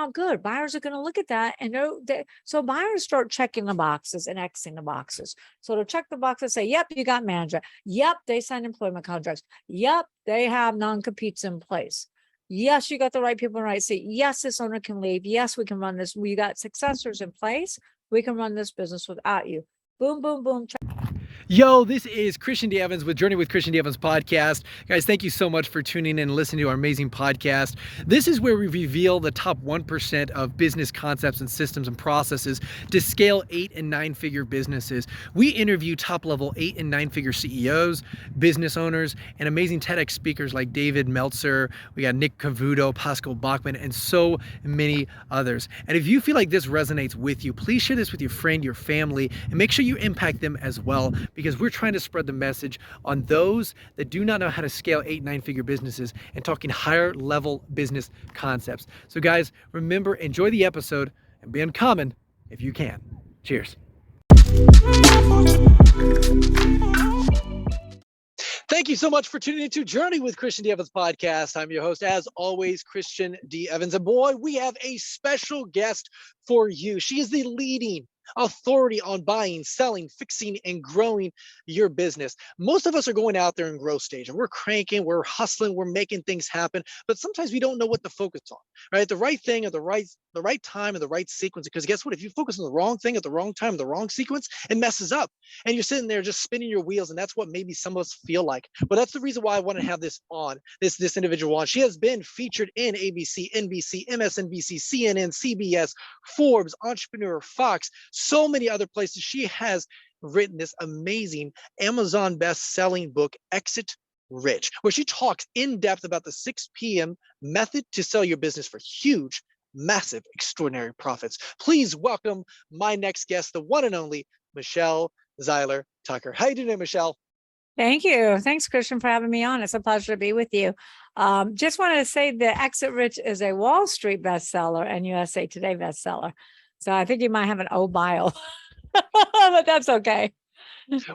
out good. Buyers are going to look at that and know that. So buyers start checking the boxes and Xing the boxes. So to check the boxes, say, yep, you got manager. Yep, they signed employment contracts. Yep, they have non-competes in place. Yes, you got the right people in the right seat. Yes, this owner can leave. Yes, we can run this. We got successors in place. We can run this business without you. Boom, boom, boom. Yo, this is Christian D. Evans with Journey with Christian D. Evans podcast. Guys, thank you so much for tuning in and listening to our amazing podcast. This is where we reveal the top 1% of business concepts and systems and processes to scale 8 and 9 figure businesses. We interview top level 8 and 9 figure CEOs, business owners, and amazing TEDx speakers like David Meltzer. We got Nick Cavuto, Pascal Bachman, and so many others. And if you feel like this resonates with you, please share this with your friend, your family, and make sure you impact them as well, because we're trying to spread the message on those that do not know how to scale 8, 9 figure businesses and talking higher level business concepts. So guys, remember, enjoy the episode and be uncommon if you can. Cheers. Thank you so much for tuning into Journey with Christian D. Evans podcast. I'm your host, as always, Christian D. Evans. And boy, we have a special guest for you. She is the leading authority on buying, selling, fixing, and growing your business. Most of us are going out there in growth stage and we're cranking, we're hustling, we're making things happen, but sometimes we don't know what to focus on, right? The right thing at the right time and the right sequence. Because guess what? If you focus on the wrong thing at the wrong time, the wrong sequence, it messes up. And you're sitting there just spinning your wheels. And that's what maybe some of us feel like. But that's the reason why I want to have this individual on. She has been featured in ABC, NBC, MSNBC, CNN, CBS, Forbes, Entrepreneur, Fox, so many other places. She has written this amazing Amazon best-selling book, Exit Rich, where she talks in depth about the 6 p.m. method to sell your business for huge, massive, extraordinary profits. Please welcome my next guest, the one and only Michelle Seiler Tucker. How you doing, Michelle? Thank you. Thanks, Christian, for having me on. It's a pleasure to be with you. Just wanted to say that Exit Rich is a Wall Street bestseller and USA Today bestseller. So I think you might have an O bio, but that's okay.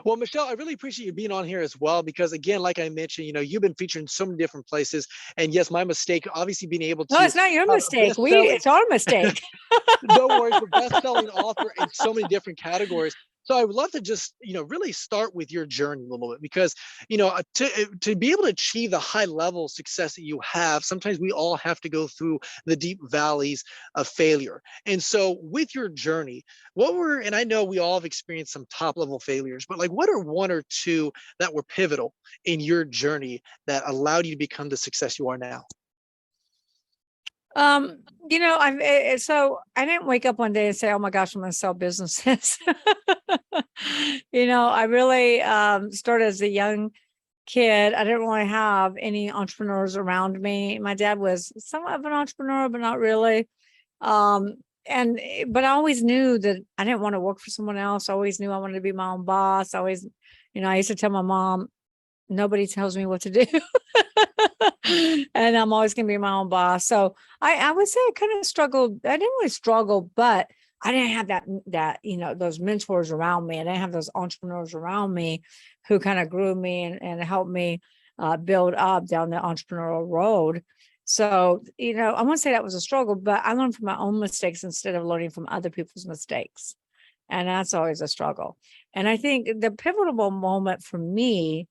Well, Michelle, I really appreciate you being on here as well, because again, like I mentioned, you've been featured in so many different places. And yes, my mistake, obviously being able to. No, it's not your mistake. It's our mistake. No worries. We're best-selling author in so many different categories. So I would love to just, really start with your journey a little bit, because, to be able to achieve the high level success that you have, sometimes we all have to go through the deep valleys of failure. And so with your journey, and I know we all have experienced some top level failures, but like, what are 1 or 2 that were pivotal in your journey that allowed you to become the success you are now? So I didn't wake up one day and say, oh my gosh, I'm going to sell businesses. I really started as a young kid. I didn't really have any entrepreneurs around me. My dad was somewhat of an entrepreneur, but not really. But I always knew that I didn't want to work for someone else. I always knew I wanted to be my own boss. I used to tell my mom, nobody tells me what to do. And I'm always going to be my own boss. So I would say I kind of struggled. I didn't really struggle, but I didn't have that, those mentors around me. I didn't have those entrepreneurs around me who kind of grew me and helped me build up down the entrepreneurial road. So, I wouldn't say that was a struggle, but I learned from my own mistakes instead of learning from other people's mistakes. And that's always a struggle. And I think the pivotal moment for me,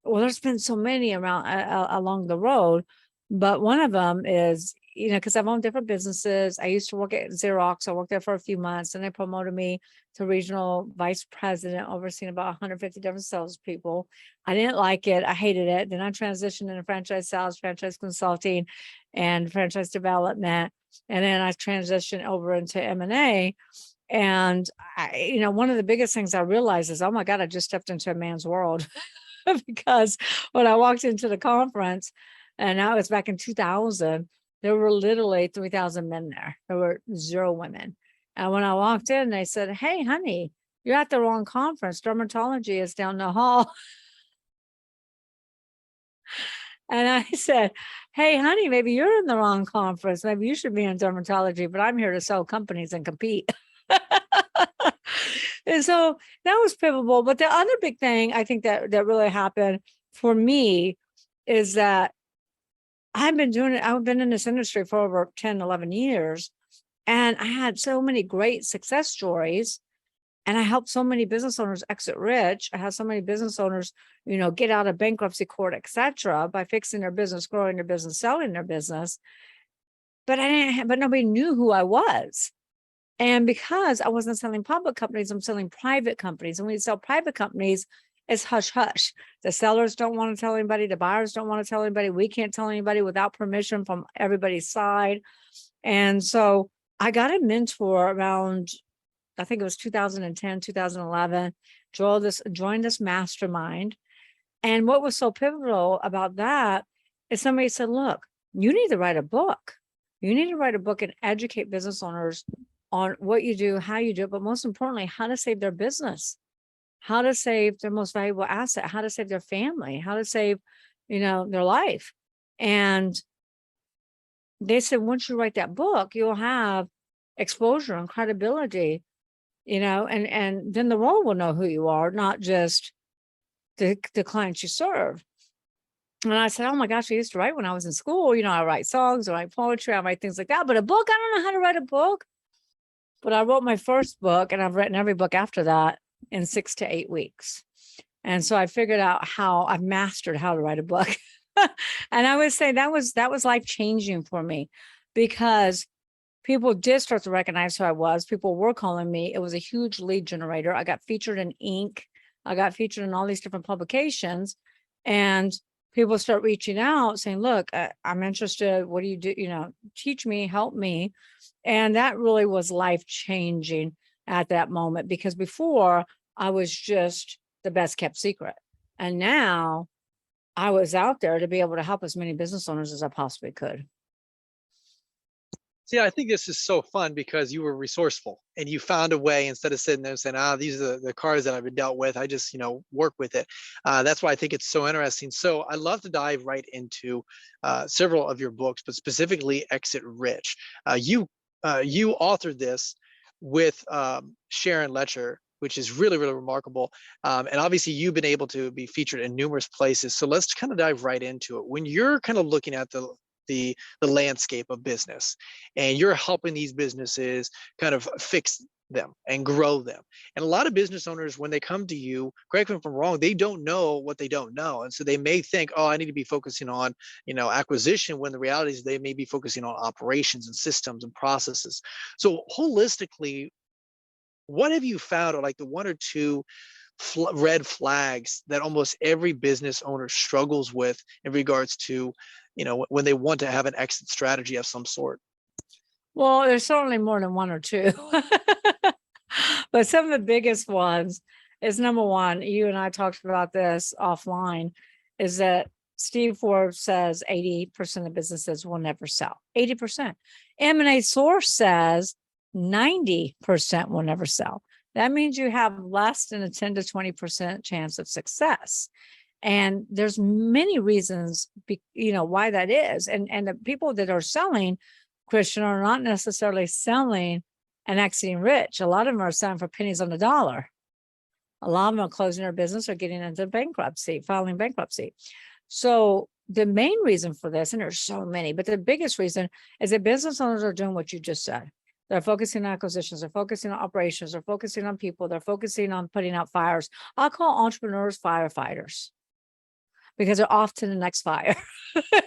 there's been so many around along the road, but one of them is, because I've owned different businesses. I used to work at Xerox. I worked there for a few months, and they promoted me to regional vice president, overseeing about 150 different salespeople. I didn't like it. I hated it. Then I transitioned into franchise sales, franchise consulting, and franchise development. And then I transitioned over into M&A. And one of the biggest things I realized is, oh my God, I just stepped into a man's world. Because when I walked into the conference, and now it's back in 2000, there were literally 3,000 men there. There were 0 women. And when I walked in, they said, hey, honey, you're at the wrong conference. Dermatology is down the hall. And I said, hey, honey, maybe you're in the wrong conference. Maybe you should be in dermatology, but I'm here to sell companies and compete. And so that was pivotal. But the other big thing I think that really happened for me is that I've been doing it. I've been in this industry for over 10, 11 years. And I had so many great success stories. And I helped so many business owners exit rich. I had so many business owners, get out of bankruptcy court, et cetera, by fixing their business, growing their business, selling their business. But but nobody knew who I was. And because I wasn't selling public companies, I'm selling private companies. And when you sell private companies, it's hush hush. The sellers don't want to tell anybody. The buyers don't want to tell anybody. We can't tell anybody without permission from everybody's side. And so I got a mentor around, I think it was 2010, 2011, joined this mastermind. And what was so pivotal about that is somebody said, look, you need to write a book. You need to write a book and educate business owners on what you do, how you do it, but most importantly, how to save their business, how to save their most valuable asset, how to save their family, how to save, their life. And they said, once you write that book, you'll have exposure and credibility, and then the world will know who you are, not just the clients you serve. And I said, oh my gosh, I used to write when I was in school. I write songs, I write poetry, I write things like that. But a book, I don't know how to write a book. But I wrote my first book, and I've written every book after that in 6 to 8 weeks. And so I figured out I've mastered how to write a book. And I would say that was life-changing for me, because people did start to recognize who I was. People were calling me. It was a huge lead generator. I got featured in Inc. I got featured in all these different publications, and people start reaching out saying, look, I'm interested. What do you do? Teach me, help me. And that really was life-changing at that moment, because before I was just the best kept secret. And now I was out there to be able to help as many business owners as I possibly could. See, I think this is so fun because you were resourceful and you found a way, instead of sitting there saying, these are the cards that I've been dealt with, I just, work with it. That's why I think it's so interesting. So I love to dive right into several of your books, but specifically Exit Rich. You authored this with Sharon Lechter, which is really, really remarkable. And obviously you've been able to be featured in numerous places. So let's kind of dive right into it. When you're kind of looking at the landscape of business, and you're helping these businesses kind of fix them and grow them. And a lot of business owners, when they come to you, correct me if I'm wrong, they don't know what they don't know. And so they may think, I need to be focusing on, acquisition, when the reality is they may be focusing on operations and systems and processes. So holistically, what have you found are like the one or two red flags that almost every business owner struggles with in regards to, when they want to have an exit strategy of some sort? Well, there's certainly more than one or two. But some of the biggest ones is, number one, you and I talked about this offline, is that Steve Forbes says 80% of businesses will never sell. 80%. M&A Source says 90% will never sell. That means you have less than a 10 to 20% chance of success. And there's many reasons, why that is. And the people that are selling, Christian, are not necessarily selling and exiting rich. A lot of them are selling for pennies on the dollar. A lot of them are closing their business or getting into bankruptcy, filing bankruptcy. So the main reason for this, and there's so many, but the biggest reason is that business owners are doing what you just said. They're focusing on acquisitions, they're focusing on operations, they're focusing on people, they're focusing on putting out fires. I'll call entrepreneurs firefighters, because they're off to the next fire.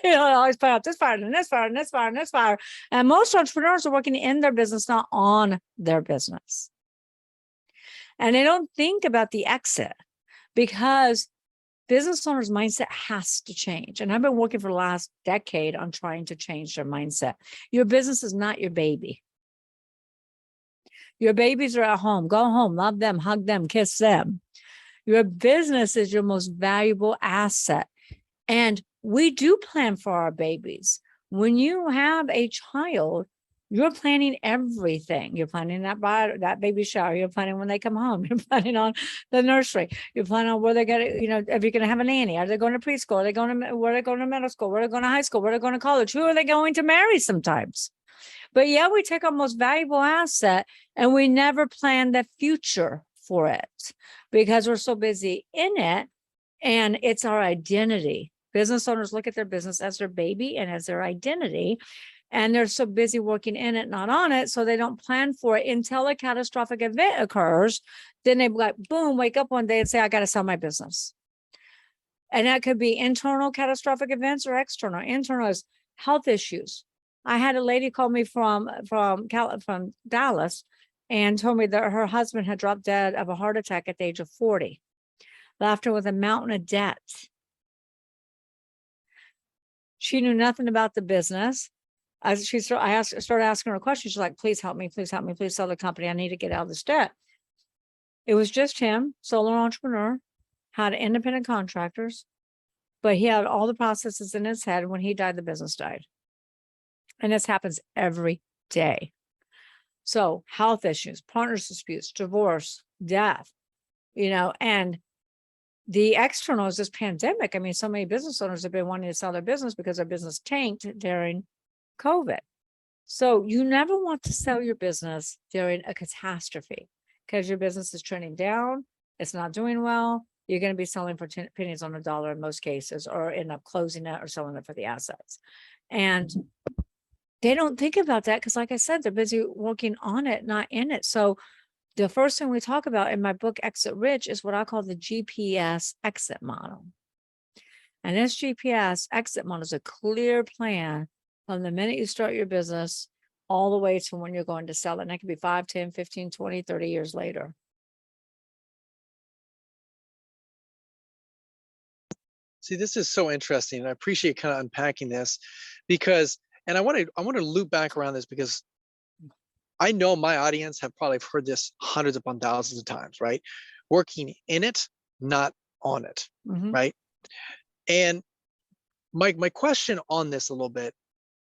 They always put out this fire, and this fire, and this fire, and this fire. And most entrepreneurs are working in their business, not on their business. And they don't think about the exit, because business owners' mindset has to change. And I've been working for the last decade on trying to change their mindset. Your business is not your baby. Your babies are at home. Go home, love them, hug them, kiss them. Your business is your most valuable asset. And we do plan for our babies. When you have a child, you're planning everything. You're planning that baby shower. You're planning when they come home. You're planning on the nursery. You're planning on where they're going to, if you're going to have a nanny. Are they going to preschool? Are they going to, where are they going to middle school? Where are they going to high school? Where are they going to college? Who are they going to marry sometimes? But yeah, we take our most valuable asset and we never plan the future for it, because we're so busy in it, and it's our identity. Business owners look at their business as their baby and as their identity. And they're so busy working in it, not on it. So they don't plan for it until a catastrophic event occurs. Then they like, boom, wake up one day and say, I got to sell my business. And that could be internal catastrophic events or external. Internal is health issues. I had a lady call me from Dallas and told me that her husband had dropped dead of a heart attack at the age of 40, left her with a mountain of debt. She knew nothing about the business. I started asking her questions. She's like, please help me, please help me, please sell the company. I need to get out of this debt. It was just him, solo entrepreneur, had independent contractors, but he had all the processes in his head. When he died, the business died. And this happens every day. So health issues, partners disputes, divorce, death, and the external is this pandemic. I mean, so many business owners have been wanting to sell their business because their business tanked during COVID. So you never want to sell your business during a catastrophe because your business is trending down. It's not doing well. You're going to be selling for pennies on a dollar in most cases, or end up closing it or selling it for the assets. And they don't think about that because, like I said, they're busy working on it, not in it. So the first thing we talk about in my book, Exit Rich, is what I call the GPS exit model. And this GPS exit model is a clear plan from the minute you start your business all the way to when you're going to sell it. And that could be 5, 10, 15, 20, 30 years later. See, this is so interesting. And I appreciate kind of unpacking this because, and I want to loop back around this because I know my audience have probably heard this hundreds upon thousands of times, right? Working in it, not on it, right? And my question on this a little bit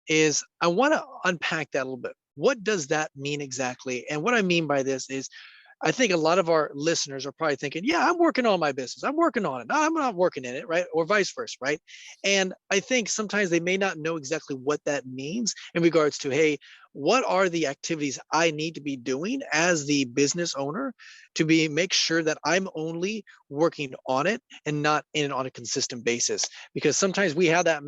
is I want to unpack that a little bit. What does that mean exactly? And what I mean by this is I think a lot of our listeners are probably thinking, yeah, I'm working on my business. I'm working on it. No, I'm not working in it, right? Or vice versa, right? And I think sometimes they may not know exactly what that means in regards to, hey, what are the activities I need to be doing as the business owner to make sure that I'm only working on it and not in it on a consistent basis? Because sometimes we have that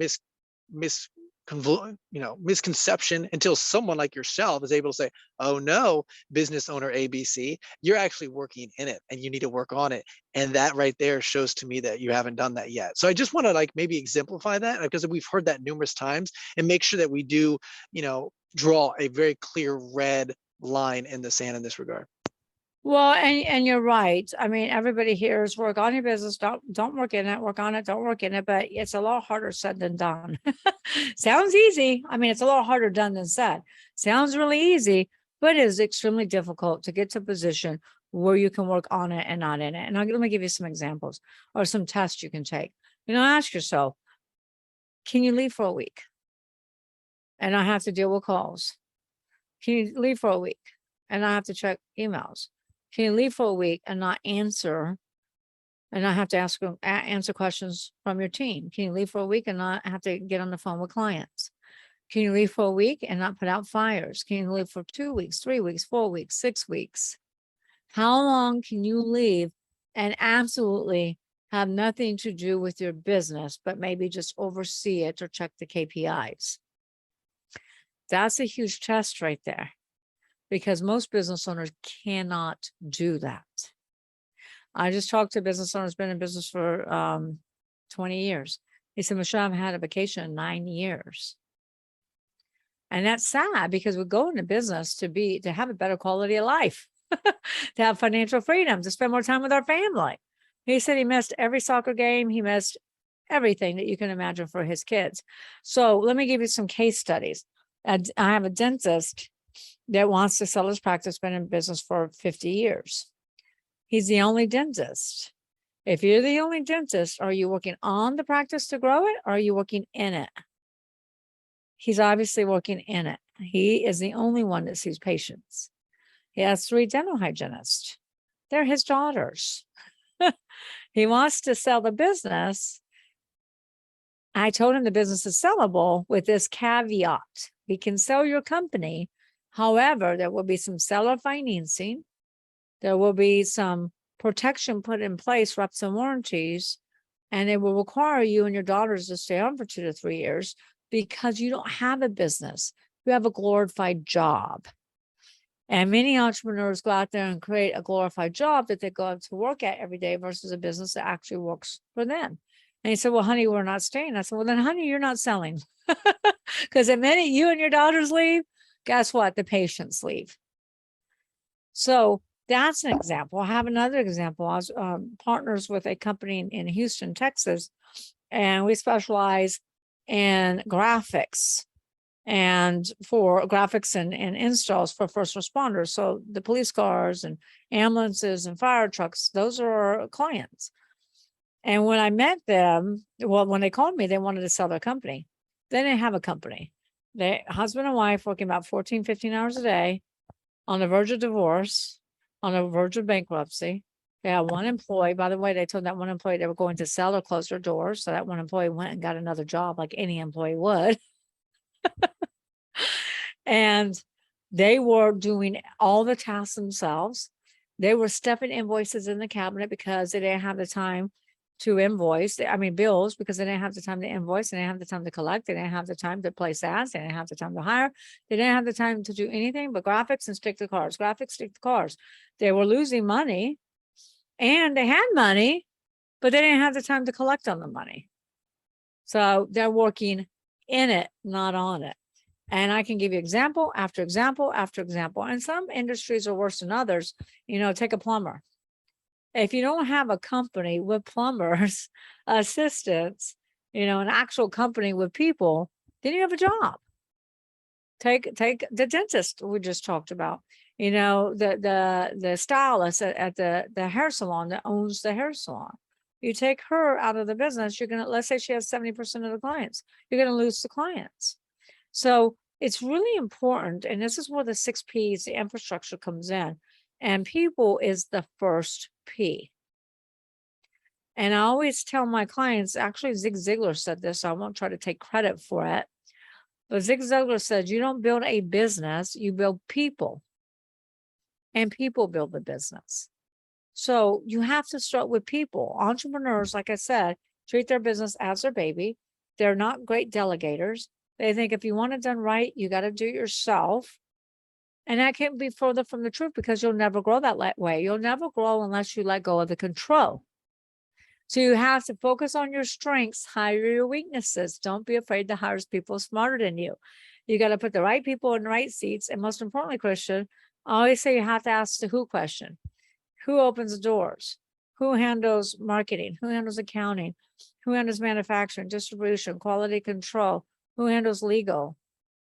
misconception until someone like yourself is able to say, oh no, business owner ABC, you're actually working in it and you need to work on it. And that right there shows to me that you haven't done that yet. So I just want to maybe exemplify that because we've heard that numerous times and make sure that we do, draw a very clear red line in the sand in this regard. Well, and you're right. I mean, everybody hears work on your business. Don't work in it, work on it, don't work in it. But it's a lot harder said than done. Sounds easy. I mean, it's a lot harder done than said. Sounds really easy, but it is extremely difficult to get to a position where you can work on it and not in it. And let me give you some examples or some tests you can take. Ask yourself, can you leave for a week and I have to deal with calls? Can you leave for a week and I have to check emails? Can you leave for a week and not answer and not have to answer questions from your team? Can you leave for a week and not have to get on the phone with clients? Can you leave for a week and not put out fires? Can you leave for 2 weeks, 3 weeks, 4 weeks, 6 weeks? How long can you leave and absolutely have nothing to do with your business, but maybe just oversee it or check the KPIs? That's a huge test right there, because most business owners cannot do that. I just talked to a business owner who's been in business for 20 years. He said, Michelle, I haven't had a vacation in 9 years. And that's sad because we go into business to have a better quality of life, to have financial freedom, to spend more time with our family. He said he missed every soccer game. He missed everything that you can imagine for his kids. So let me give you some case studies. I have a dentist that wants to sell his practice, been in business for 50 years. He's the only dentist. If you're the only dentist, are you working on the practice to grow it, or are you working in it? He's obviously working in it. He is the only one that sees patients. He has 3 dental hygienists. They're his daughters. He wants to sell the business. I told him the business is sellable with this caveat. We can sell your company. However, there will be some seller financing. There will be some protection put in place, reps and warranties, and they will require you and your daughters to stay on for 2 to 3 years because you don't have a business. You have a glorified job. And many entrepreneurs go out there and create a glorified job that they go out to work at every day versus a business that actually works for them. And he said, well, honey, we're not staying. I said, well, then, honey, you're not selling. Because the minute you and your daughters leave, guess what? The patients leave. So that's an example. I have another example. I was partners with a company in Houston, Texas, and we specialize in graphics and for graphics and installs for first responders. So the police cars and ambulances and fire trucks, those are our clients. And when I met them, well, when they called me, they wanted to sell their company. They didn't have a company. They husband and wife working about 14, 15 hours a day, on the verge of divorce, on the verge of bankruptcy. They had one employee. By the way, they told that one employee they were going to sell or close their doors. So that one employee went and got another job like any employee would. And they were doing all the tasks themselves. They were stuffing invoices in the cabinet because they didn't have the time to invoice. Bills, because they didn't have the time to invoice. They didn't have the time to collect. They didn't have the time to place ads. They didn't have the time to hire. They didn't have the time to do anything but graphics and stick to cars. Graphics, stick to cars. They were losing money, and they had money, but they didn't have the time to collect on the money. So they're working in it, not on it. And I can give you example after example after example. And some industries are worse than others. Take a plumber. If you don't have a company with plumbers, assistants, an actual company with people, then you have a job. Take the dentist we just talked about. The stylist at the hair salon that owns the hair salon. You take her out of the business, let's say she has 70% of the clients, you're gonna lose the clients. So it's really important, and this is where the 6 Ps, the infrastructure, comes in. And people is the first P. And I always tell my clients, actually Zig Ziglar said this, so I won't try to take credit for it. But Zig Ziglar said, you don't build a business, you build people. And people build the business. So you have to start with people. Entrepreneurs, like I said, treat their business as their baby. They're not great delegators. They think if you want it done right, you got to do it yourself. And that can't be further from the truth, because you'll never grow that way. You'll never grow unless you let go of the control. So you have to focus on your strengths, hire your weaknesses. Don't be afraid to hire people smarter than you. You got to put the right people in the right seats. And most importantly, Christian, I always say you have to ask the who question. Who opens the doors? Who handles marketing? Who handles accounting? Who handles manufacturing, distribution, quality control? Who handles legal?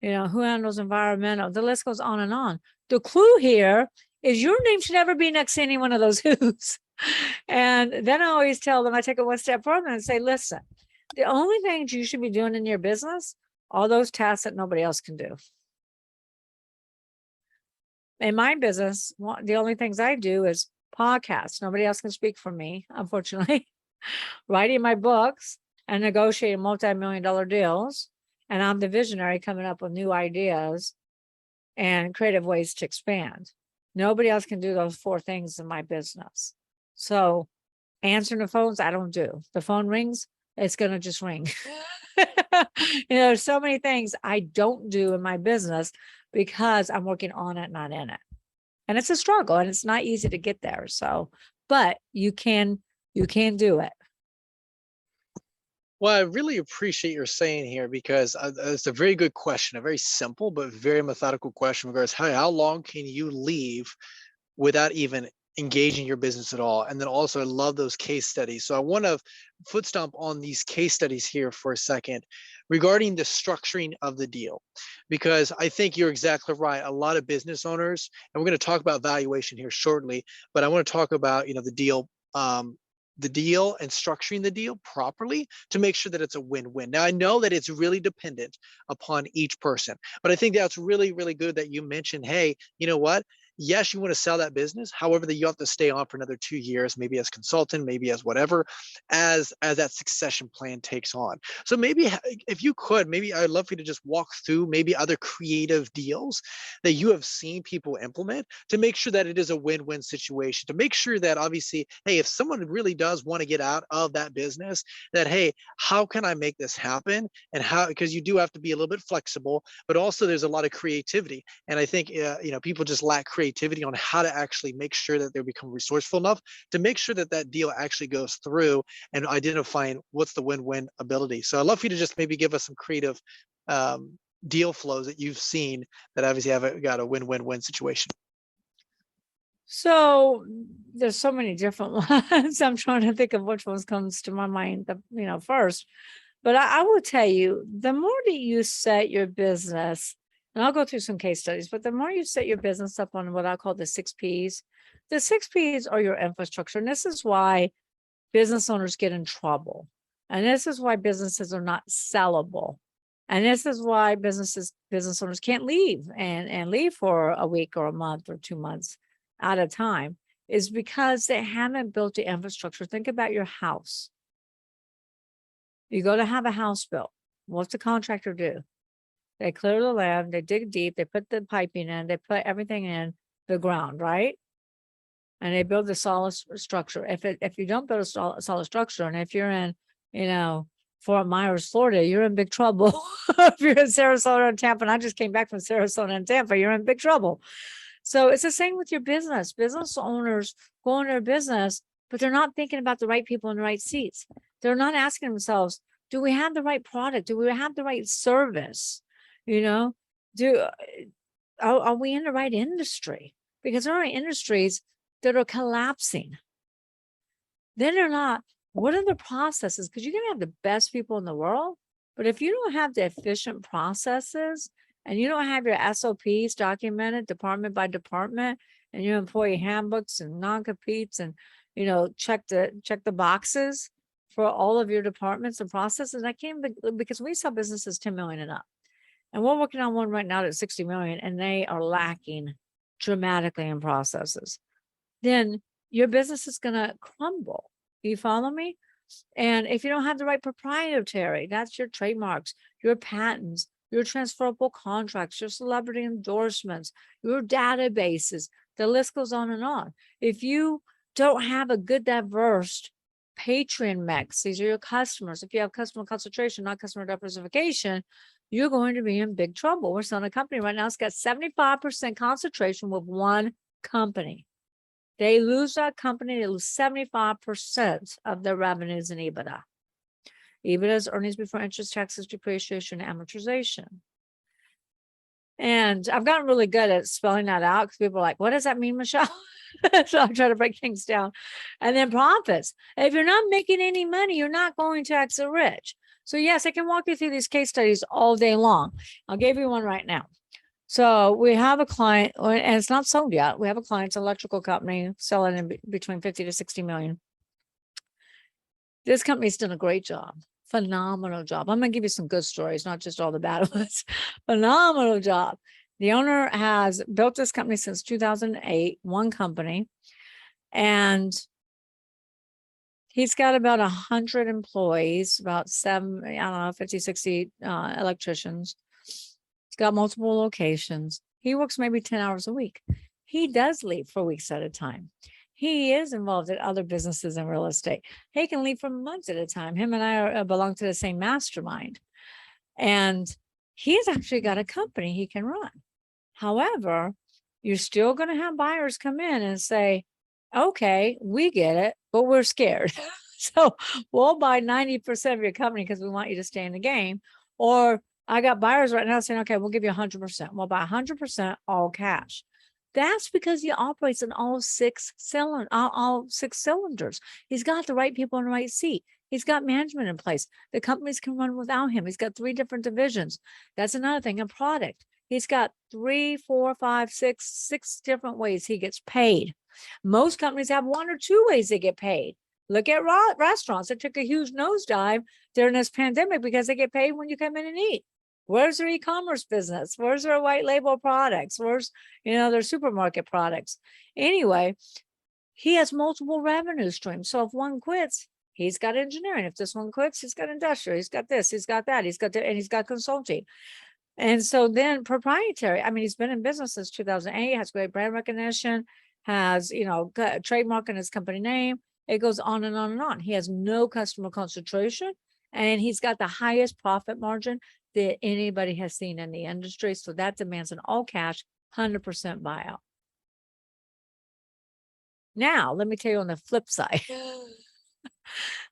Who handles environmental? The list goes on and on. The clue here is your name should never be next to any one of those who's. And then I always tell them, I take it one step further and say, listen, the only things you should be doing in your business are those tasks that nobody else can do. In my business, the only things I do is podcasts. Nobody else can speak for me, unfortunately. Writing my books and negotiating multi-million-dollar deals. And I'm the visionary coming up with new ideas and creative ways to expand. Nobody else can do those 4 things in my business. So answering the phones, I don't do. The phone rings, it's going to just ring. There's so many things I don't do in my business because I'm working on it, not in it. And it's a struggle, and it's not easy to get there. So, but you can do it. Well, I really appreciate your saying here, because it's a very good question, a very simple but very methodical question. Regards, how long can you leave without even engaging your business at all? And then also, I love those case studies. So I want to foot stomp on these case studies here for a second regarding the structuring of the deal, because I think you're exactly right. A lot of business owners, and we're going to talk about valuation here shortly, but I want to talk about the deal and structuring the deal properly to make sure that it's a win-win. Now, I know that it's really dependent upon each person, but I think that's really, really good that you mentioned, hey, you know what? yes, you want to sell that business. However, that you have to stay on for another 2 years, maybe as consultant, maybe as whatever, as that succession plan takes on. So maybe if you could, maybe I'd love for you to just walk through maybe other creative deals that you have seen people implement to make sure that it is a win-win situation, to make sure that obviously, hey, if someone really does want to get out of that business, that, hey, how can I make this happen? And how, because you do have to be a little bit flexible, but also there's a lot of creativity. And I think, people just lack creativity on how to actually make sure that they become resourceful enough to make sure that that deal actually goes through, and identifying what's the win-win ability. So I'd love for you to just maybe give us some creative deal flows that you've seen that obviously got a win-win-win situation. So there's so many different ones. I'm trying to think of which ones comes to my mind, first. But I will tell you, the more that you set your business, and I'll go through some case studies, but the more you set your business up on what I call the 6 Ps, the 6 Ps are your infrastructure. And this is why business owners get in trouble. And this is why businesses are not sellable. And this is why business owners can't leave and leave for a week or a month or 2 months at a time, is because they haven't built the infrastructure. Think about your house. You go to have a house built. What's the contractor do? They clear the land, they dig deep, they put the piping in, they put everything in the ground, right? And they build a solid structure. If you don't build a solid structure, and if you're in, Fort Myers, Florida, you're in big trouble. If you're in Sarasota and Tampa, and I just came back from Sarasota and Tampa, you're in big trouble. So it's the same with your business. Business owners go in their business, but they're not thinking about the right people in the right seats. They're not asking themselves, do we have the right product? Do we have the right service? Are we in the right industry? Because there are industries that are collapsing. Then they're not. What are the processes? Because you can have the best people in the world, but if you don't have the efficient processes and you don't have your SOPs documented department by department, and your employee handbooks and non-competes, and check the boxes for all of your departments and processes. I can't, because we sell businesses 10 million and up. And we're working on one right now that's 60 million, and they are lacking dramatically in processes. Then your business is going to crumble. You follow me? And if you don't have the right proprietary, that's your trademarks, your patents, your transferable contracts, your celebrity endorsements, your databases, the list goes on and on. If you don't have a good, diverse Patreon mix, these are your customers. If you have customer concentration, not customer diversification, you're going to be in big trouble. We're selling a company right now. It's got 75% concentration with one company. They lose that company, they lose 75% of their revenues in EBITDA. EBITDA is earnings before interest, taxes, depreciation, and amortization. And I've gotten really good at spelling that out because people are like, what does that mean, Michelle? So I try to break things down. And then profits. If you're not making any money, you're not going to exit rich. So yes, I can walk you through these case studies all day long. I'll give you one right now. So we have a client, and it's not sold yet. We have a client, it's an electrical company, selling in between 50 to 60 million. This company's done a great job, phenomenal job. I'm going to give you some good stories, not just all the bad ones. Phenomenal job. The owner has built this company since 2008, one company, and he's got about 100 employees, about 50, 60 electricians. He's got multiple locations. He works maybe 10 hours a week. He does leave for weeks at a time. He is involved in other businesses in real estate. He can leave for months at a time. Him and I belong to the same mastermind. And he's actually got a company he can run. However, you're still going to have buyers come in and say, okay, we get it, but we're scared. So we'll buy 90% of your company because we want you to stay in the game. Or I got buyers right now saying, okay, we'll give you 100%. We'll buy 100% all cash. That's because he operates in all six cylinders. He's got the right people in the right seat. He's got management in place. The companies can run without him. He's got 3 different divisions. That's another thing, a product. He's got 3, 4, 5, 6 different ways he gets paid. Most companies have 1 or 2 ways they get paid. Look at restaurants that took a huge nosedive during this pandemic because they get paid when you come in and eat. Where's their e-commerce business? Where's their white label products? Where's, their supermarket products? Anyway, he has multiple revenue streams. So if one quits, he's got engineering. If this one quits, he's got industrial. He's got this, he's got that, and he's got consulting. And so then proprietary, I mean, he's been in business since 2008, has great brand recognition, has, trademark in his company name. It goes on and on and on. He has no customer concentration, and he's got the highest profit margin that anybody has seen in the industry. So that demands an all cash, 100% buyout. Now, let me tell you on the flip side,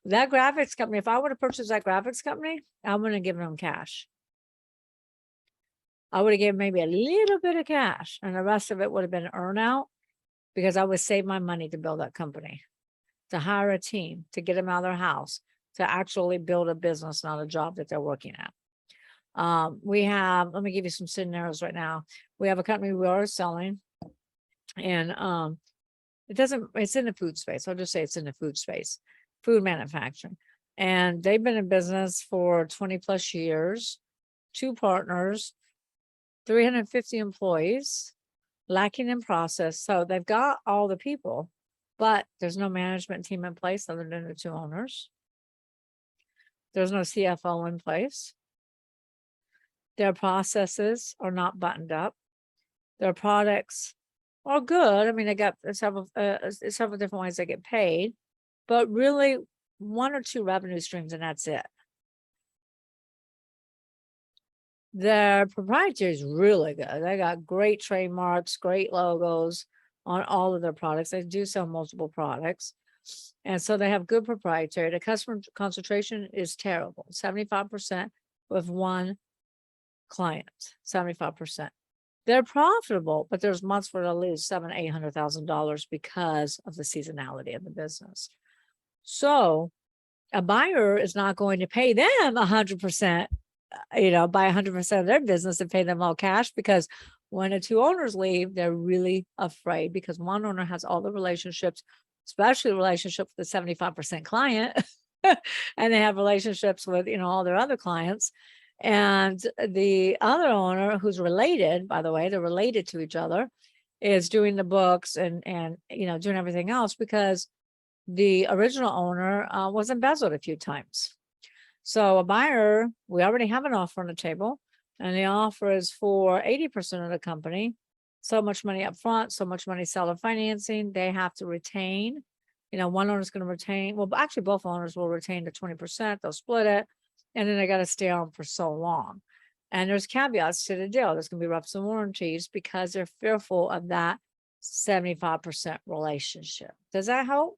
that graphics company, if I were to purchase that graphics company, I'm going to give them cash. I would have given maybe a little bit of cash, and the rest of it would have been earn out, because I would save my money to build that company, to hire a team, to get them out of their house, to actually build a business, not a job that they're working at. Let me give you some scenarios right now. We have a company we are selling, and it's in the food space. I'll just say it's in the food space, food manufacturing. And they've been in business for 20 plus years, 2 partners, 350 employees, lacking in process. So they've got all the people, but there's no management team in place other than the 2 owners. There's no CFO in place. Their processes are not buttoned up. Their products are good. I mean, they got several different ways they get paid, but really 1 or 2 revenue streams, and that's it. Their proprietary is really good. They got great trademarks, great logos on all of their products. They do sell multiple products. And so they have good proprietary. The customer concentration is terrible, 75% with 1 client, 75%. They're profitable, but there's months where they'll lose $700,000-$800,000 because of the seasonality of the business. So a buyer is not going to pay them 100%, buy 100% of their business and pay them all cash, because when the 2 owners leave, they're really afraid, because 1 owner has all the relationships, especially the relationship with the 75% client, and they have relationships with, all their other clients. And the other owner, who's related, by the way, they're related to each other, is doing the books and doing everything else, because the original owner was embezzled a few times. So a buyer, we already have an offer on the table, and the offer is for 80% of the company, so much money up front, so much money seller financing. They have to retain, 1 owner is going to retain, well, actually both owners will retain the 20%, they'll split it, and then they got to stay on for so long. And there's caveats to the deal. There's going to be reps and warranties, because they're fearful of that 75% relationship. Does that help?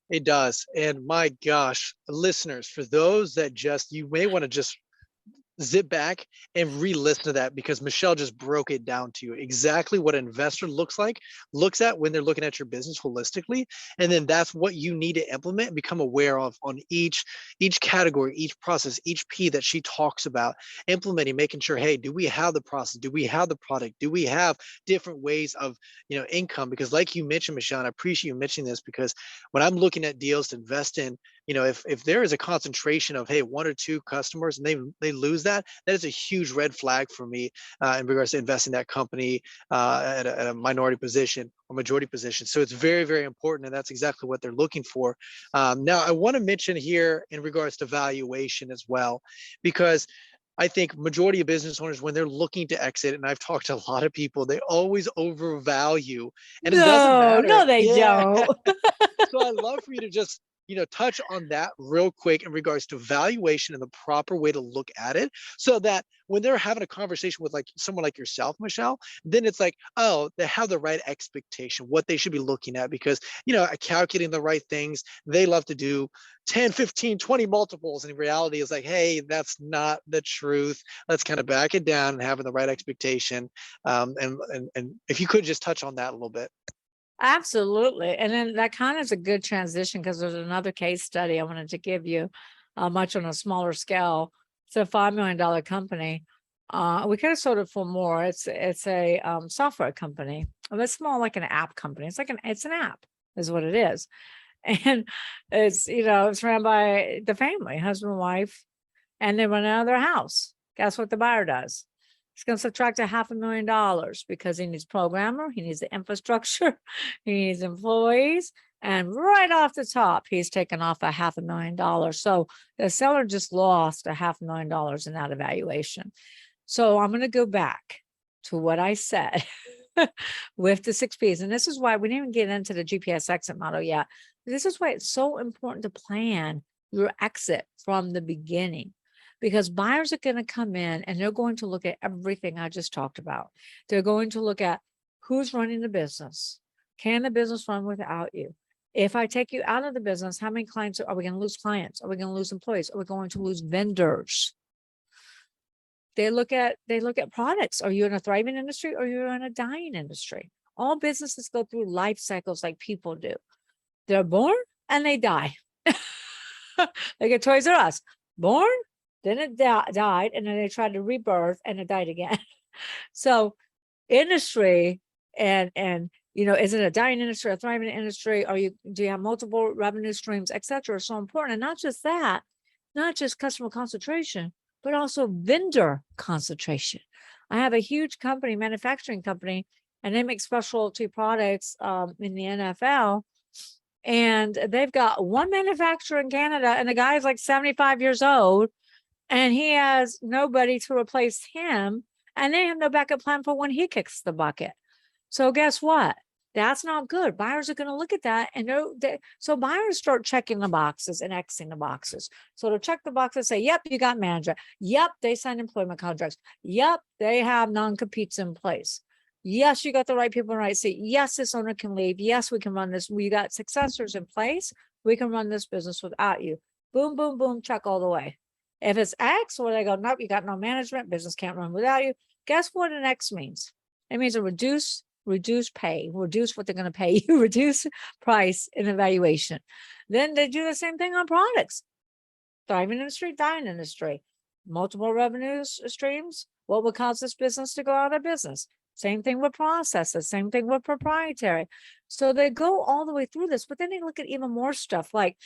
It does. And my gosh, listeners, for those that you may want to just zip back and re-listen to that, because Michelle just broke it down to you exactly what an investor looks at when they're looking at your business holistically. And then that's what you need to implement and become aware of on each category, each process, each P that she talks about, implementing, making sure, hey, do we have the process? Do we have the product? Do we have different ways of, income? Because like you mentioned, Michelle, and I appreciate you mentioning this, because when I'm looking at deals to invest in, if there is a concentration of, hey, 1 or 2 customers and they lose that is a huge red flag for me in regards to investing in that company at a minority position or majority position. So it's very, very important, and that's exactly what they're looking for. Now, I want to mention here in regards to valuation as well, because I think majority of business owners, when they're looking to exit, and I've talked to a lot of people, they always overvalue, and it doesn't matter. No, they don't. So I'd love for you to just touch on that real quick in regards to valuation and the proper way to look at it, so that when they're having a conversation with like someone like yourself, Michelle, then it's like, oh, they have the right expectation, what they should be looking at, because, calculating the right things, they love to do 10, 15, 20 multiples. And in reality is like, hey, that's not the truth. Let's kind of back it down and having the right expectation. And if you could just touch on that a little bit. Absolutely. And then that kind of is a good transition, because there's another case study I wanted to give you, much on a smaller scale. It's a $5 million company. We could have sold it for more. It's a software company. It's more like an app company. It's an app is what it is. And it's, it's ran by the family, husband, wife, and they run out of their house. Guess what the buyer does? He's going to subtract $500,000 because he needs programmer, he needs the infrastructure, he needs employees, and right off the top, he's taken off $500,000. So the seller just lost $500,000 in that evaluation. So I'm going to go back to what I said with the 6 Ps. And this is why we didn't even get into the GPS exit model yet. This is why it's so important to plan your exit from the beginning, because buyers are going to come in and they're going to look at everything I just talked about. They're going to look at who's running the business. Can the business run without you? If I take you out of the business, how many clients are we going to lose? Clients? Are we going to lose employees? Are we going to lose vendors? They look at products. Are you in a thriving industry or you're in a dying industry? All businesses go through life cycles like people do. They're born and they die. Like at Toys R Us, born, then it died, and then they tried to rebirth and it died again. So industry and is it a dying industry, a thriving industry? Do you have multiple revenue streams, et cetera, are so important. And not just that, not just customer concentration, but also vendor concentration. I have a huge company, manufacturing company, and they make specialty products in the NFL. And they've got one manufacturer in Canada, and the guy's like 75 years old, and he has nobody to replace him, and they have no backup plan for when he kicks the bucket. So guess what? That's not good. Buyers are going to look at that, and so buyers start checking the boxes and Xing the boxes. So to check the boxes, say, yep, you got manager. Yep, they signed employment contracts. Yep, they have non-competes in place. Yes, you got the right people in the right seat. Yes, this owner can leave. Yes, we can run this. We got successors in place. We can run this business without you. Boom, boom, boom, check all the way. If it's X, where they go, nope, you got no management, business can't run without you. Guess what an X means? It means a reduce pay, reduce what they're going to pay you, reduce price in evaluation. Then they do the same thing on products. Thriving industry, dying industry, multiple revenue streams. What would cause this business to go out of business? Same thing with processes, same thing with proprietary. So they go all the way through this, but then they look at even more stuff. Like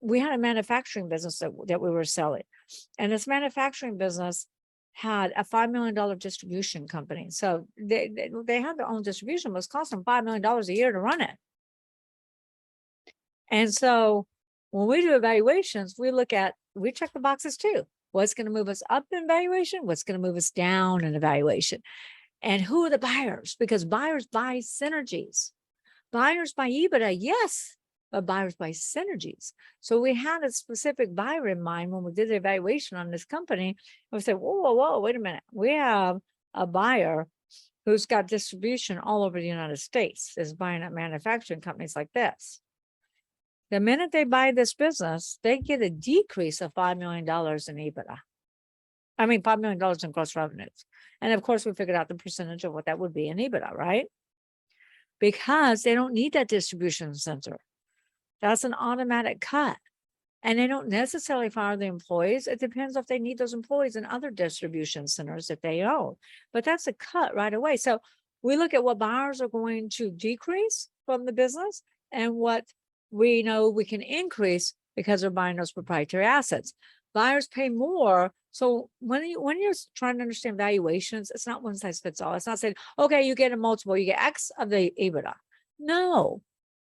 we had a manufacturing business that we were selling, and this manufacturing business had a $5 million distribution company. So they had their own distribution, but it was costing them $5 million a year to run it. And so when we do evaluations, we check the boxes too. What's going to move us up in evaluation? What's going to move us down in evaluation? And who are the buyers? Because buyers buy synergies. Buyers buy EBITDA, yes, but buyers buy synergies. So we had a specific buyer in mind when we did the evaluation on this company. We said, whoa, wait a minute. We have a buyer who's got distribution all over the United States, is buying at manufacturing companies like this. The minute they buy this business, they get a decrease of $5 million in EBITDA. I mean, $5 million in gross revenues. And of course, we figured out the percentage of what that would be in EBITDA, right? Because they don't need that distribution center. That's an automatic cut. And they don't necessarily fire the employees. It depends if they need those employees in other distribution centers that they own. But that's a cut right away. So we look at what buyers are going to decrease from the business and what we know we can increase because they're buying those proprietary assets. Buyers pay more. So when you're trying to understand valuations, it's not one size fits all. It's not saying, okay, you get a multiple, you get X of the EBITDA. No,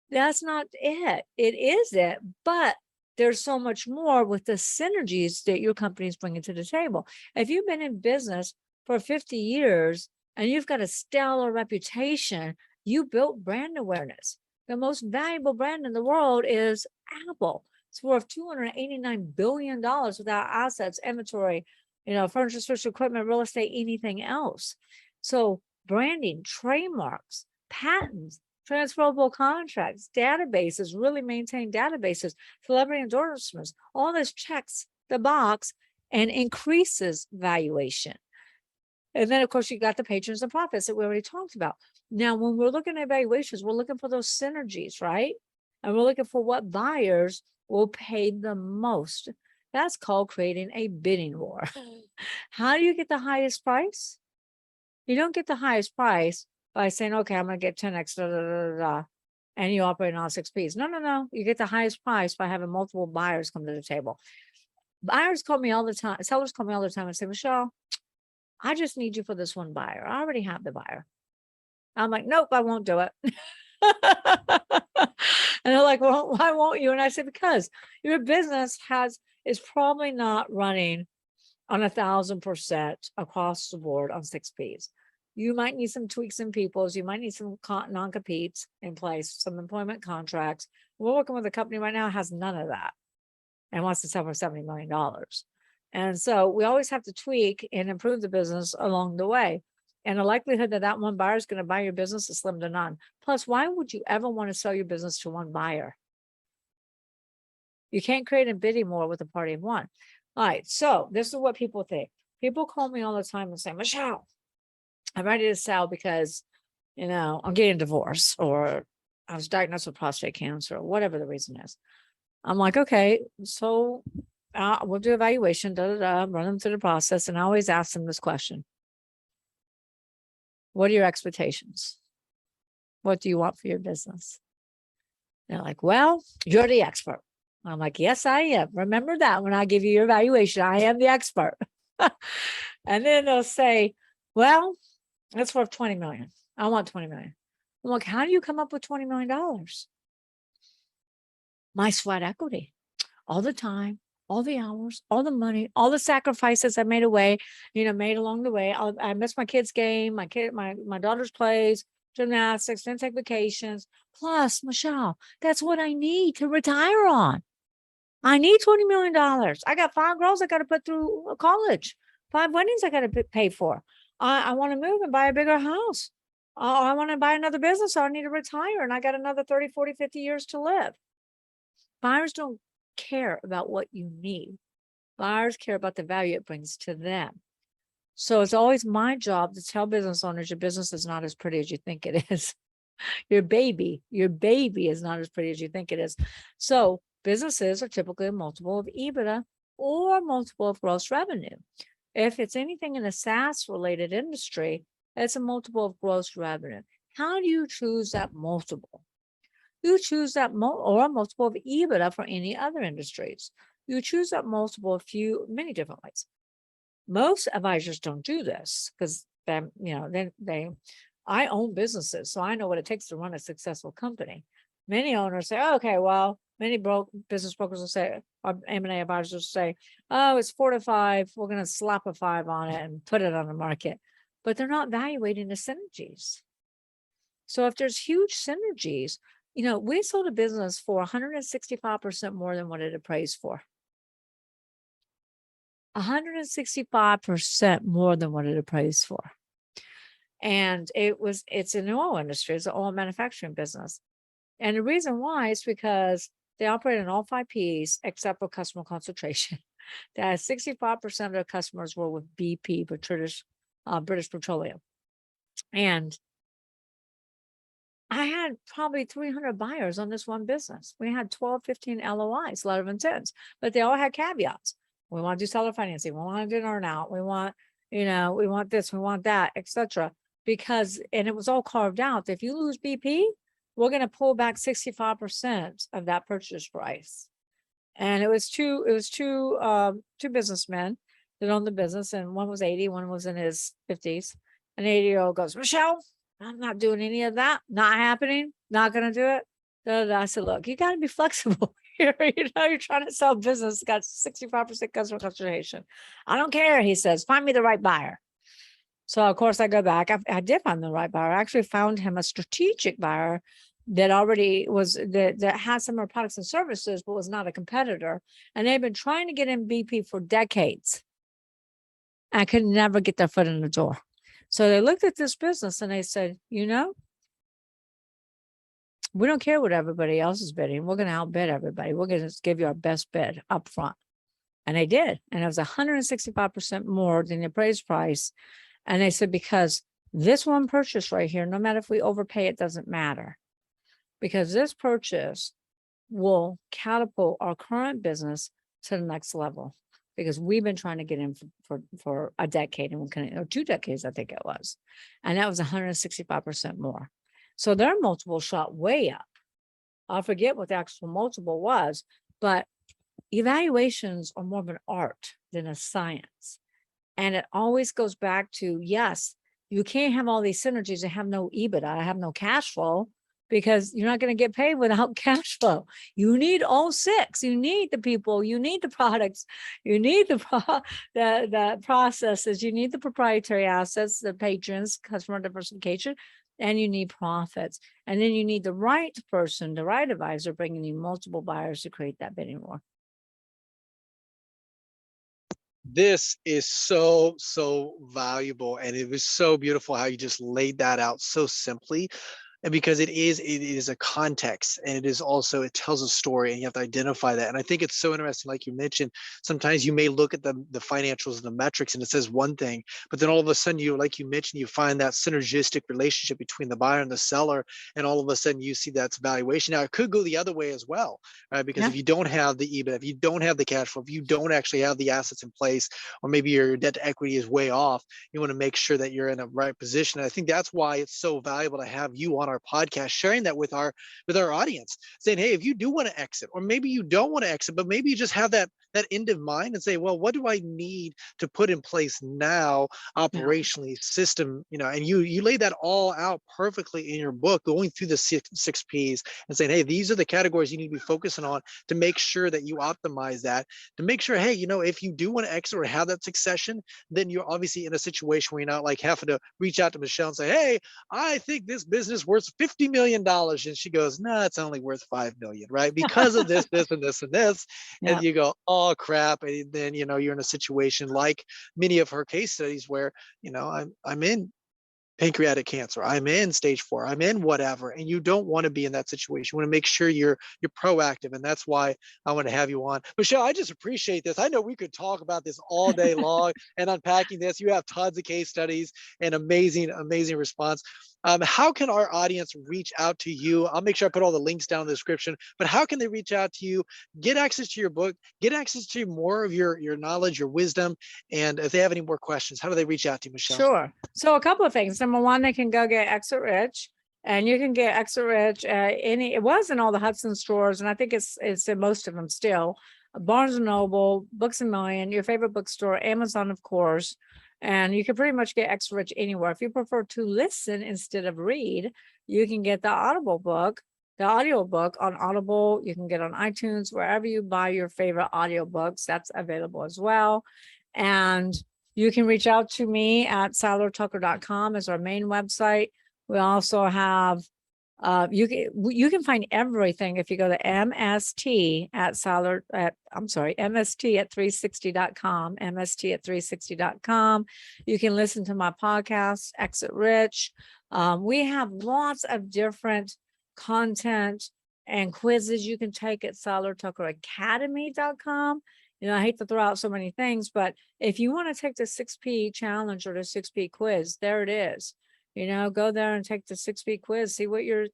that's not it. It is it, but there's so much more with the synergies that your company is bringing to the table. If you've been in business for 50 years and you've got a stellar reputation, you built brand awareness. The most valuable brand in the world is Apple. It's worth $289 billion without assets, inventory, furniture, special equipment, real estate, anything else. So branding, trademarks, patents, transferable contracts, databases, really maintain databases, celebrity endorsements, all this checks the box and increases valuation. And then, of course, you got the patrons and profits that we already talked about. Now, when we're looking at evaluations, we're looking for those synergies, right? And we're looking for what buyers will pay the most. That's called creating a bidding war. How do you get the highest price? You don't get the highest price by saying, okay, I'm going to get 10x, and you operate on 6 Ps. No. You get the highest price by having multiple buyers come to the table. Buyers call me all the time. Sellers call me all the time and say, Michelle, I just need you for this one buyer. I already have the buyer. I'm like, nope, I won't do it. And they're like, well, why won't you? And I said, because your business is probably not running on 1,000% across the board on 6Ps. You might need some tweaks in people's, you might need some non-competes in place, some employment contracts. We're working with a company right now has none of that and wants to sell for $70 million. And so we always have to tweak and improve the business along the way. And the likelihood that that one buyer is going to buy your business is slim to none. Plus, why would you ever want to sell your business to one buyer? You can't create a bidding war with a party of one. All right. So this is what people think. People call me all the time and say, Michelle, I'm ready to sell because, I'm getting a divorce, or I was diagnosed with prostate cancer, or whatever the reason is. I'm like, okay, so we'll do evaluation, run them through the process. And I always ask them this question. What are your expectations? What do you want for your business? They're like, well, you're the expert. I'm like, yes, I am. Remember that when I give you your evaluation, I am the expert. And then they'll say, well, it's worth 20 million. I want 20 million. I'm like, how do you come up with $20 million? My sweat equity, all the time, all the hours, all the money, all the sacrifices I made made along the way. I missed my kids' game, my daughter's plays, gymnastics, didn't take vacations. Plus, Michelle, that's what I need to retire on. I need $20 million. I got 5 girls I got to put through college, 5 weddings I got to pay for. I want to move and buy a bigger house. I want to buy another business. So I need to retire, and I got another 30, 40, 50 years to live. Buyers don't care about what you need. Buyers care about the value it brings to them. So it's always my job to tell business owners, your business is not as pretty as you think it is. Your baby is not as pretty as you think it is. So businesses are typically a multiple of EBITDA or multiple of gross revenue. If it's anything in a SaaS related industry, it's a multiple of gross revenue. How do you choose that multiple? You choose that or a multiple of EBITDA for any other industries. You choose that multiple many different ways. Most advisors don't do this because I own businesses, so I know what it takes to run a successful company. Many owners say, okay, well, many business brokers will say, or M&A advisors will say, oh, it's 4 to 5. We're going to slap a 5 on it and put it on the market. But they're not evaluating the synergies. So if there's huge synergies, we sold a business for 165% more than what it appraised for. 165% more than what it appraised for. And it's in the oil industry. It's an oil manufacturing business. And the reason why is because they operate in all 5 Ps except for customer concentration. That 65% of their customers were with BP, British Petroleum. And I had probably 300 buyers on this one business. We had 12, 15 LOIs, letter of intents, but they all had caveats. We want to do seller financing. We want to do an earn-out. We want, we want this, we want that, etc. And it was all carved out. If you lose BP, we're going to pull back 65% of that purchase price. And it was two businessmen that owned the business, and one was 80, one was in his 50s. An 80-year-old goes, Michelle, I'm not doing any of that. Not happening. Not going to do it. I said, look, you got to be flexible here. You're trying to sell business. Got 65% customer concentration. I don't care. He says, find me the right buyer. So of course I go back. I did find the right buyer. I actually found him a strategic buyer that already that had some of our products and services, but was not a competitor. And they've been trying to get in BP for decades. I could never get their foot in the door. So they looked at this business and they said, we don't care what everybody else is bidding. We're going to outbid everybody. We're going to give you our best bid up front. And they did. And it was 165% more than the appraised price. And they said, because this one purchase right here, no matter if we overpay, it doesn't matter. Because this purchase will catapult our current business to the next level. Because we've been trying to get in for a decade, or 2 decades, I think it was. And that was 165% more. So their multiple shot way up. I forget what the actual multiple was, but evaluations are more of an art than a science. And it always goes back to, yes, you can't have all these synergies and have no EBITDA, have no cash flow, because you're not going to get paid without cash flow. You need all six. You need the people, you need the products, you need the processes, you need the proprietary assets, the patrons, customer diversification, and you need profits. And then you need the right person, the right advisor, bringing you multiple buyers to create that bidding war. This is so valuable, and it was so beautiful how you just laid that out so simply. And because it is a context, and it is also, it tells a story, and you have to identify that. And I think it's so interesting, like you mentioned, sometimes you may look at the financials and the metrics and it says one thing, but then all of a sudden, you, like you mentioned, you find that synergistic relationship between the buyer and the seller, and all of a sudden you see that's valuation. Now it could go the other way as well, right? Because Yeah. if you don't have the EBIT, if you don't have the cash flow, if you don't actually have the assets in place, or maybe your debt to equity is way off, you want to make sure that you're in a right position. And I think that's why it's so valuable to have you on our podcast, sharing that with our audience, saying, hey, if you do want to exit, or maybe you don't want to exit, but maybe you just have that end in mind, and say, well, what do I need to put in place now, Yeah. operationally, system, and you lay that all out perfectly in your book, going through the six P's, and saying, hey, these are the categories you need to be focusing on to make sure that you optimize that, to make sure, hey, if you do want to exit or have that succession, then you're obviously in a situation where you're not like having to reach out to Michelle and say, hey, I think this business worth $50 million. And she goes, no, it's only worth 5 million, right? Because of this, this, and this, and this. Yeah. And you go, oh crap. And then, you're in a situation like many of her case studies where, I'm in pancreatic cancer, I'm in stage 4, I'm in whatever, and you don't want to be in that situation. You want to make sure you're proactive, and that's why I want to have you on. Michelle, I just appreciate this. I know we could talk about this all day long and unpacking this. You have tons of case studies and amazing response. How can our audience reach out to you? I'll make sure I put all the links down in the description, but how can they reach out to you, get access to your book, get access to more of your knowledge, your wisdom, and if they have any more questions, how do they reach out to you, Michelle? Sure. So a couple of things. Number one, they can go get Exit Rich, and you can get Exit Rich it was in all the Hudson stores, and I think it's in most of them still. Barnes and Noble, Books a Million, your favorite bookstore, Amazon, of course. And you can pretty much get Exit Rich anywhere. If you prefer to listen instead of read, you can get the Audible book, the audio book on Audible. You can get on iTunes, wherever you buy your favorite audio books, that's available as well. And you can reach out to me at seilertucker.com as our main website. We also have, you can find everything if you go to MST at MST at 360.com, MST at 360.com. You can listen to my podcast, Exit Rich. We have lots of different content and quizzes you can take at SeilerTuckerAcademy.com. I hate to throw out so many things, but if you want to take the 6P challenge or the 6P quiz, there it is. Go there and take the 6P quiz, see what your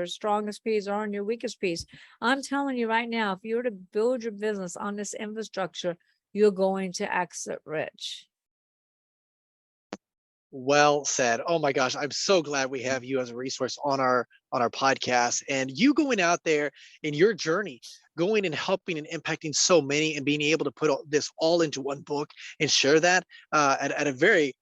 strongest P's are and your weakest P's. I'm telling you right now, if you were to build your business on this infrastructure, you're going to exit rich. Well said. Oh my gosh, I'm so glad we have you as a resource on our podcast, and you going out there in your journey, going and helping and impacting so many, and being able to put this all into one book and share that at a very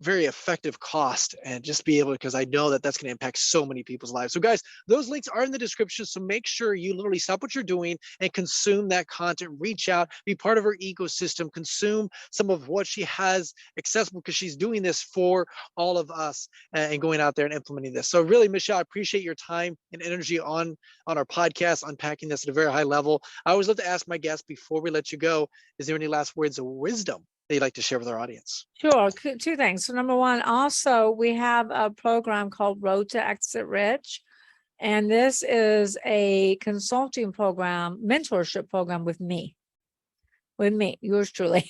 very effective cost, and just be able, because I know that that's going to impact so many people's lives. So guys, those links are in the description. So make sure you literally stop what you're doing and consume that content, reach out, be part of her ecosystem, consume some of what she has accessible, because she's doing this for all of us and going out there and implementing this. So really, Michelle, I appreciate your time and energy on our podcast, unpacking this at a very high level. I always love to ask my guests before we let you go, is there any last words of wisdom that you'd like to share with our audience? Sure. Two things. So number one, also we have a program called Road to Exit Rich. And this is a consulting program, mentorship program with me, yours truly.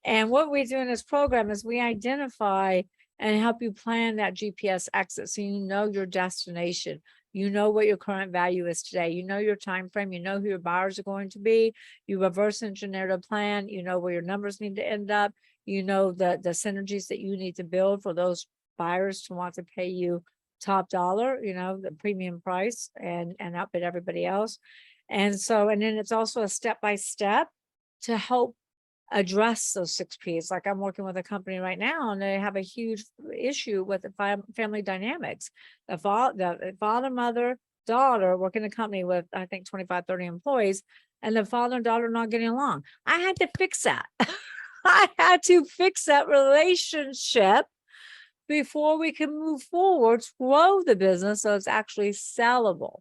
And what we do in this program is we identify and help you plan that GPS exit, so you know your destination. You know what your current value is today. You know your time frame. You know who your buyers are going to be. You reverse engineer the plan. You know where your numbers need to end up. You know the synergies that you need to build for those buyers to want to pay you top dollar, the premium price, and outbid everybody else. And so, and then it's also a step-by-step to help address those 6 Ps. Like I'm working with a company right now and they have a huge issue with the family dynamics. The father, mother, daughter work in a company with, I think, 25, 30 employees, and the father and daughter not getting along. I had to fix that. I had to fix that relationship before we can move forward, grow the business so it's actually sellable.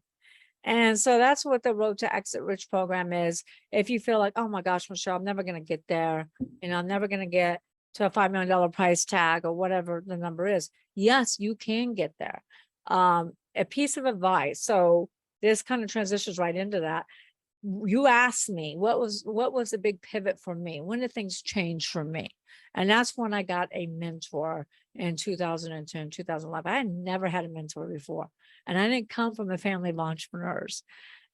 And so that's what the Road to Exit Rich program is. If you feel like, oh my gosh, Michelle, I'm never going to get there, I'm never going to get to a $5 million price tag or whatever the number is. Yes, you can get there. A piece of advice. So this kind of transitions right into that. You asked me what was the big pivot for me? When did things change for me? And that's when I got a mentor in 2010, 2011. I had never had a mentor before. And I didn't come from a family of entrepreneurs.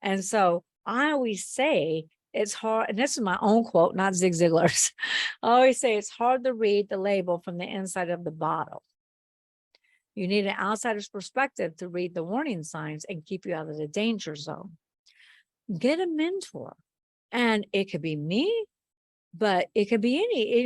And so I always say it's hard, and this is my own quote, not Zig Ziglar's. I always say it's hard to read the label from the inside of the bottle. You need an outsider's perspective to read the warning signs and keep you out of the danger zone. Get a mentor. And it could be me, but it could be any,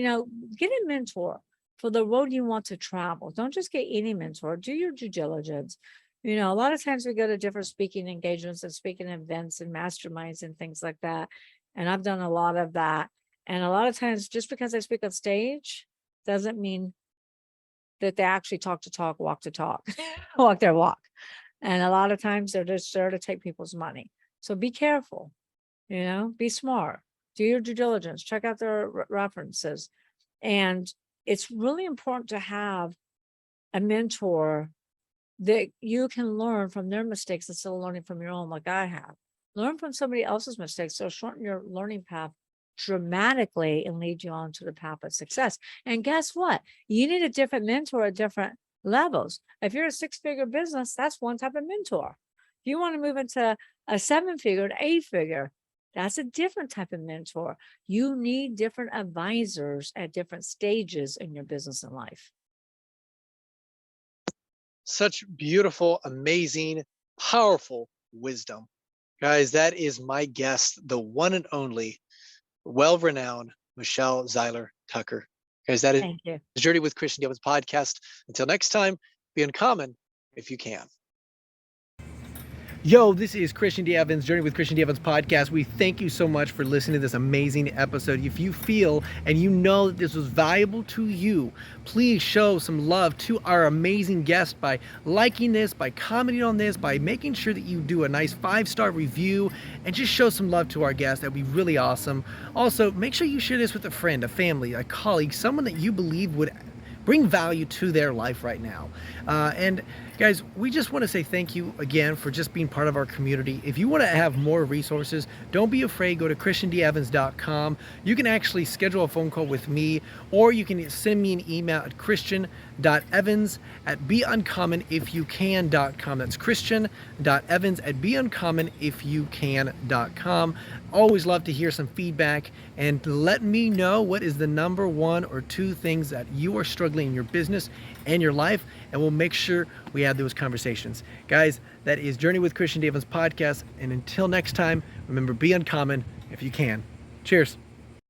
get a mentor for the road you want to travel. Don't just get any mentor. Do your due diligence. A lot of times we go to different speaking engagements and speaking events and masterminds and things like that. And I've done a lot of that. And a lot of times, just because I speak on stage doesn't mean that they actually talk to talk, walk to talk, walk their walk. And a lot of times they're just there to take people's money. So be careful, be smart, do your due diligence, check out their references. And it's really important to have a mentor that you can learn from their mistakes instead of learning from your own, like I have. Learn from somebody else's mistakes. So shorten your learning path dramatically and lead you on to the path of success. And guess what? You need a different mentor at different levels. If you're a 6-figure business, that's one type of mentor. If you want to move into a 7-figure, an 8-figure, that's a different type of mentor. You need different advisors at different stages in your business and life. Such beautiful, amazing, powerful wisdom. Guys, that is my guest, the one and only, well-renowned Michelle Seiler Tucker. Guys, that is Thank you. the Journey with Christian D. Evans podcast. Until next time, be uncommon if you can. Yo, this is Christian D. Evans, Journey with Christian D. Evans podcast. We thank you so much for listening to this amazing episode. If you feel and you know that this was valuable to you, please show some love to our amazing guest by liking this, by commenting on this, by making sure that you do a nice 5-star review and just show some love to our guest. That'd be really awesome. Also, make sure you share this with a friend, a family, a colleague, someone that you believe would bring value to their life right now. And guys, we just want to say thank you again for just being part of our community. If you want to have more resources, don't be afraid. Go to christiandevans.com. You can actually schedule a phone call with me, or you can send me an email at christian.evans@beUncommonIfYouCan.com. That's christian.evans@beUncommonIfYouCan.com. Always love to hear some feedback and let me know what is the number 1 or 2 things that you are struggling in your business and your life, and we'll make sure we have those conversations. Guys, that is Journey with Christian D. Evans podcast, and until next time, remember, be uncommon if you can. Cheers.